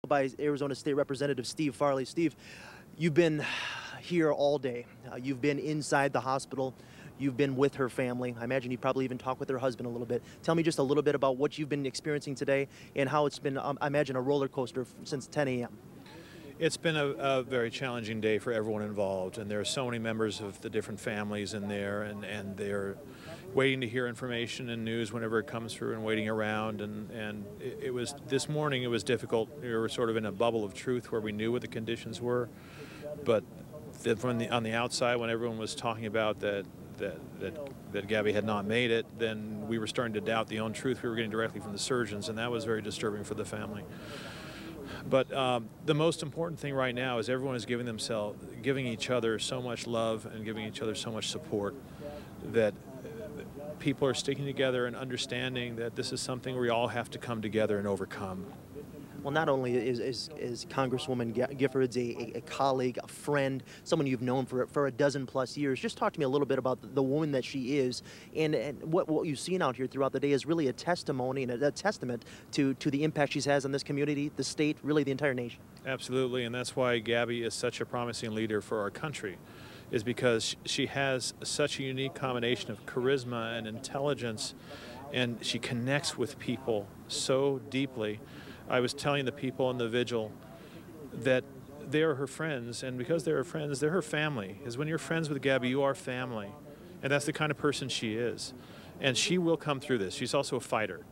by Arizona State Representative Steve Farley. Steve, you've been here all day. You've been inside the hospital. You've been with her family. I imagine you probably even talked with her husband a little bit. Tell me just a little bit about what you've been experiencing today and how it's been, I imagine, a roller coaster since 10 a.m. It's been a very challenging day for everyone involved, and there are so many members of the different families in there, and they're waiting to hear information and news whenever it comes through and waiting around. And it was, this morning it was difficult. We were sort of in a bubble of truth where we knew what the conditions were, but on the outside, when everyone was talking about that Gabby had not made it, then we were starting to doubt the own truth we were getting directly from the surgeons, and that was very disturbing for the family. But the most important thing right now is everyone is giving each other so much love and giving each other so much support that people are sticking together and understanding that this is something we all have to come together and overcome. Well, not only is Congresswoman Giffords a colleague, a friend, someone you've known for a dozen plus years. Just talk to me a little bit about the woman that she is, and what you've seen out here throughout the day is really a testimony and a testament to the impact she has on this community, the state, really the entire nation. Absolutely, and that's why Gabby is such a promising leader for our country, is because she has such a unique combination of charisma and intelligence, and she connects with people so deeply. I was telling the people in the vigil that they are her friends, and because they're her friends, they're her family. Because when you're friends with Gabby, you are family, and that's the kind of person she is. And she will come through this. She's also a fighter.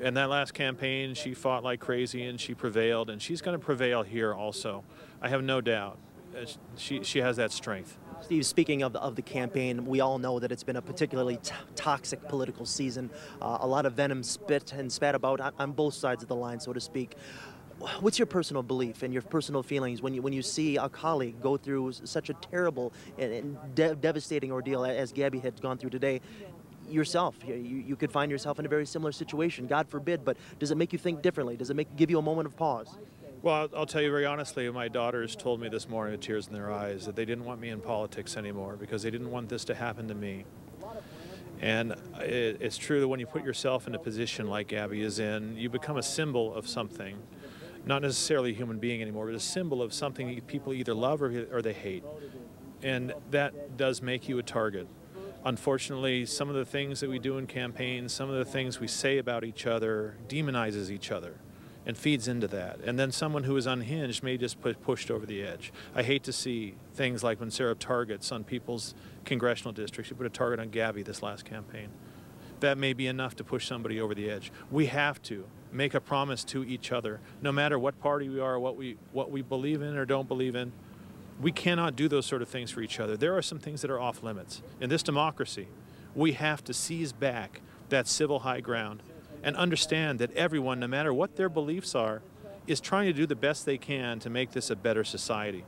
In that last campaign, she fought like crazy, and she prevailed, and she's going to prevail here also. I have no doubt. She has that strength. Steve, speaking of the campaign, we all know that it's been a particularly toxic political season. A lot of venom spit and spat about on both sides of the line, so to speak. What's your personal belief and your personal feelings when you see a colleague go through such a terrible and devastating ordeal as Gabby had gone through today? Yourself, you could find yourself in a very similar situation, God forbid, but does it make you think differently? Does it give you a moment of pause? Well, I'll tell you very honestly, my daughters told me this morning with tears in their eyes that they didn't want me in politics anymore because they didn't want this to happen to me. And it's true that when you put yourself in a position like Gabby is in, you become a symbol of something, not necessarily a human being anymore, but a symbol of something people either love or they hate. And that does make you a target. Unfortunately, some of the things that we do in campaigns, some of the things we say about each other demonizes each other and feeds into that. And then someone who is unhinged may just put pushed over the edge. I hate to see things like when Sarah targets on people's congressional districts. She put a target on Gabby this last campaign. That may be enough to push somebody over the edge. We have to make a promise to each other, no matter what party we are, what we believe in or don't believe in. We cannot do those sort of things for each other. There are some things that are off limits. In this democracy, we have to seize back that civil high ground and understand that everyone, no matter what their beliefs are, is trying to do the best they can to make this a better society.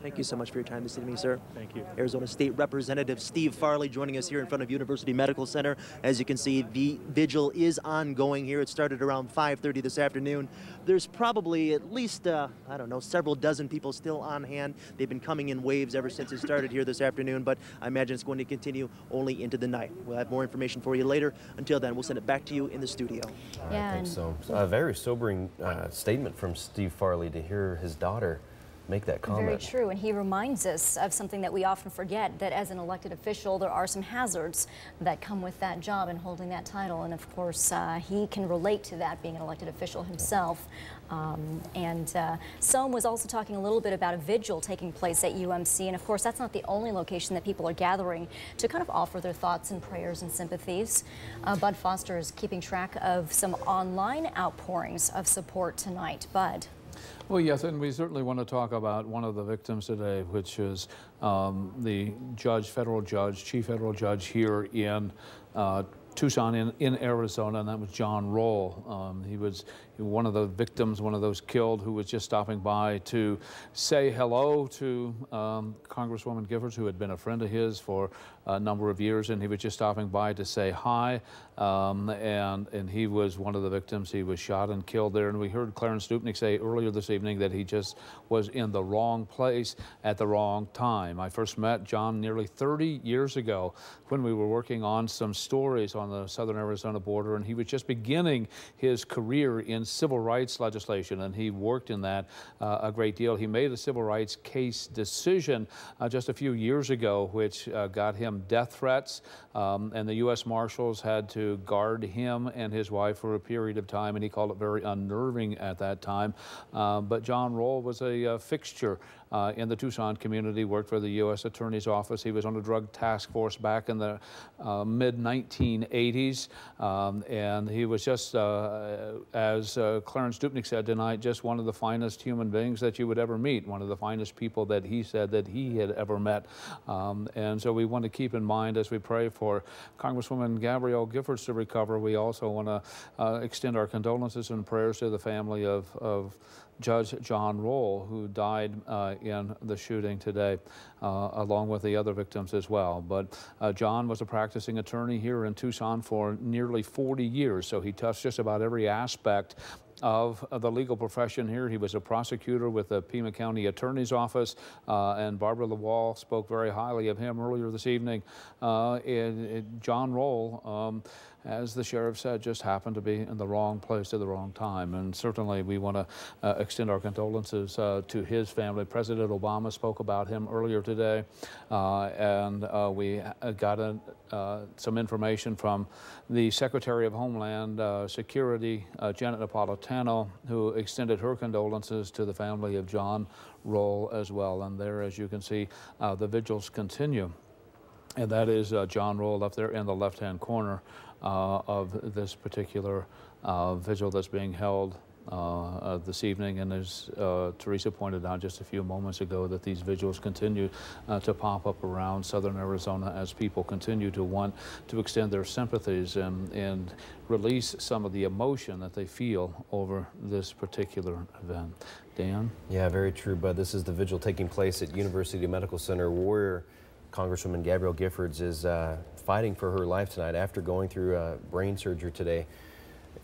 Thank you so much for your time this evening, sir. Thank you. Arizona State Representative Steve Farley joining us here in front of University Medical Center. As you can see, the vigil is ongoing here. It started around 5:30 this afternoon. There's probably at least, I don't know, several dozen people still on hand. They've been coming in waves ever since it started here this afternoon, but I imagine it's going to continue only into the night. We'll have more information for you later. Until then, we'll send it back to you in the studio. Yeah, I think so. A very sobering statement from Steve Farley to hear his daughter make that comment. Very true, and he reminds us of something that we often forget, that as an elected official there are some hazards that come with that job and holding that title, and of course he can relate to that, being an elected official himself. Soam was also talking a little bit about a vigil taking place at UMC, and of course that's not the only location that people are gathering to kind of offer their thoughts and prayers and sympathies. Bud Foster is keeping track of some online outpourings of support tonight. Bud. Well, yes, and we certainly want to talk about one of the victims today, which is the chief federal judge here in Tucson in Arizona, and that was John Roll. He was one of the victims, one of those killed, who was just stopping by to say hello to Congresswoman Giffords, who had been a friend of his for number of years, and he was just stopping by to say hi. And he was one of the victims. He was shot and killed there. And we heard Clarence Stupnick say earlier this evening that he just was in the wrong place at the wrong time. I first met John nearly 30 years ago when we were working on some stories on the southern Arizona border, and he was just beginning his career in civil rights legislation, and he worked in that a great deal. He made a civil rights case decision just a few years ago, which got him death threats, and the U.S. Marshals had to guard him and his wife for a period of time, and he called it very unnerving at that time. But John Roll was a fixture in the Tucson community, worked for the U.S. Attorney's Office. He was on a drug task force back in the mid-1980s, and he was just, as Clarence Stupnick said tonight, just one of the finest human beings that you would ever meet, one of the finest people that he said that he had ever met. And so we want to keep in mind as we pray for Congresswoman Gabrielle Giffords to recover. We also want to extend our condolences and prayers to the family of Judge John Roll, who died in the shooting today, along with the other victims as well. But John was a practicing attorney here in Tucson for nearly 40 years, so he touched just about every aspect of the legal profession here. He was a prosecutor with the Pima County Attorney's Office, and Barbara LaWall spoke very highly of him earlier this evening. John Roll, as the sheriff said, just happened to be in the wrong place at the wrong time, and certainly we want to extend our condolences to his family. President Obama spoke about him earlier today, and we got some information from the Secretary of Homeland Security, Janet Napolitano, who extended her condolences to the family of John Roll as well. And there, as you can see, the vigils continue. And that is John Roll up there in the left-hand corner of this particular vigil that's being held this evening. And as Teresa pointed out just a few moments ago, that these vigils continue to pop up around southern Arizona as people continue to want to extend their sympathies and release some of the emotion that they feel over this particular event. Dan? Yeah, very true, Bud. This is the vigil taking place at University Medical Center, where Congresswoman Gabrielle Giffords is fighting for her life tonight after going through brain surgery today.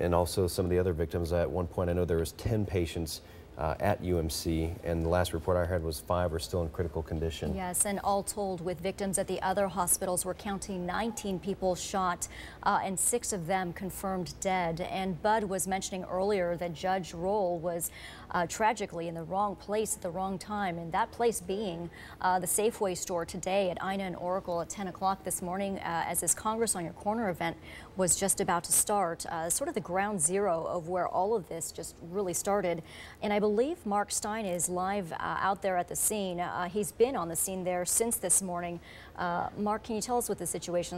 And also some of the other victims. At one point, I know there was 10 patients at UMC, and the last report I heard was 5 are still in critical condition. Yes, and all told, with victims at the other hospitals, we're counting 19 people shot and 6 of them confirmed dead. And Bud was mentioning earlier that Judge Roll was tragically in the wrong place at the wrong time, and that place being the Safeway store today at Ina and Oracle at 10 o'clock this morning, as this Congress on Your Corner event was just about to start, sort of the ground zero of where all of this just really started. And I believe Mark Stein is live out there at the scene. He's been on the scene there since this morning. Mark, can you tell us what the situation is?